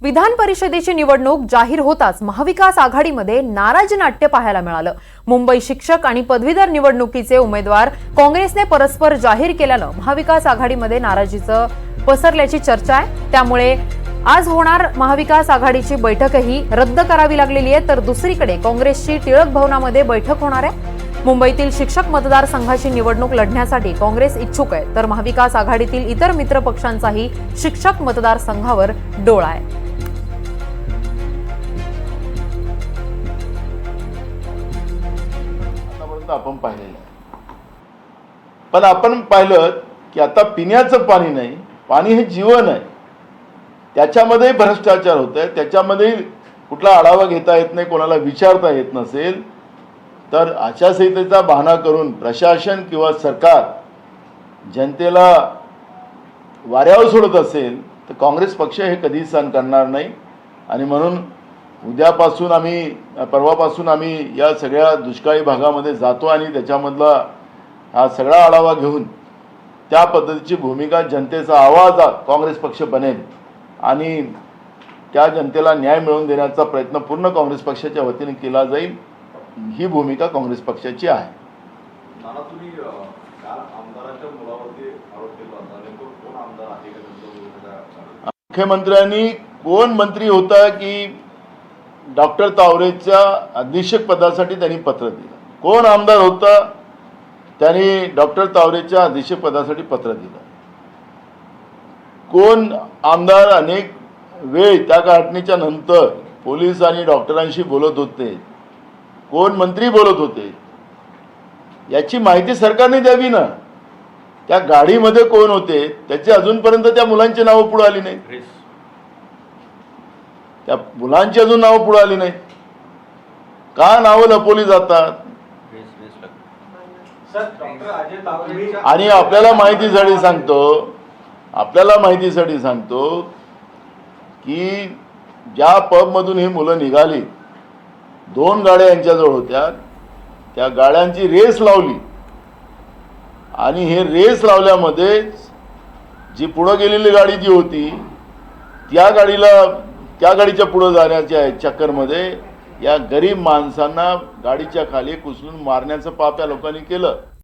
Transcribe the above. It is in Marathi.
विधान परिषदेची निवडणूक जाहीर होताच महाविकास आघाडीमध्ये नाराज नाट्य पाहायला मिळालं। मुंबई शिक्षक आणि पदवीधर निवडणुकीचे उमेदवार काँग्रेसने परस्पर जाहीर केल्यानं महाविकास आघाडीमध्ये नाराजीचं पसरल्याची चर्चा आहे। त्यामुळे आज होणार महाविकास आघाडीची बैठकही रद्द करावी लागलेली आहे, तर दुसरीकडे काँग्रेसची टिळक भवनामध्ये बैठक होणार आहे। मुंबईतील शिक्षक मतदारसंघाची निवडणूक लढण्यासाठी काँग्रेस इच्छुक आहे, तर महाविकास आघाडीतील इतर मित्र पक्षांचाही शिक्षक मतदारसंघावर डोळा आहे। आपण पाहिलेलं आहे, पण आपण पाहिलं की आता पिण्याचं पाणी नाही, पाणी हे जीवन आहे, त्याच्यामध्ये भ्रष्टाचार होत आहे, त्याच्यामध्ये कुठला आढावा घेता येत नाही, कोणाला विचारता येत नसेल तर आचारसंहितेचा बहाणा करून प्रशासन किंवा सरकार जनतेला वाऱ्यावर सोडत असेल तर काँग्रेस पक्ष हे कधी सहन करणार नाही। आणि म्हणून उद्यापासून परवापासून आम्ही या सगळ्या दुष्काळी भागामध्ये जातो आणि त्याच्यामधला हा सगळा आढावा घेऊन त्या पद्धतीची भूमिका, जनतेचा आवाज काँग्रेस पक्ष बनेल आणि त्या जनतेला न्याय मिळवून देण्याचा प्रयत्न पूर्ण काँग्रेस पक्षाच्या वतीने केला जाईल, ही भूमिका काँग्रेस पक्षाची आहे। मुख्यमंत्र्यांनी कोण मंत्री होता की डॉक्टर तावरेच्या अधीक्षक पदासाठी त्यांनी पत्र दिलं, कोण आमदार होता त्यांनी डॉक्टर तावरेच्या अधीक्षक पदासाठी पत्र दिलं, कोण आमदार अनेक वेळ त्या घटनेच्या नंतर पोलीस आणि डॉक्टरांशी बोलत होते, कोण मंत्री बोलत होते, याची माहिती सरकारने द्यावी ना। त्या गाडीमध्ये कोण होते त्याचे अजूनपर्यंत त्या मुलांची नावं पुढे आली नाहीत, त्या मुलांची अजून नावं पुढे आली नाहीत, का नावं लपवली जातात? आणि आपल्याला माहितीसाठी सांगतो की ज्या पबमधून ही मुलं निघाली, 2 गाड्या यांच्याजवळ होत्या, त्या गाड्यांची रेस लावली आणि हे रेस लावल्यामध्ये जी पुढे गेलेली गाडी जी होती त्या गाडीच्या पुढे जाण्याच्या चक्करमध्ये या गरीब माणसांना गाडीच्या खाली कुचलून मारण्याचं पाप या लोकांनी केलं।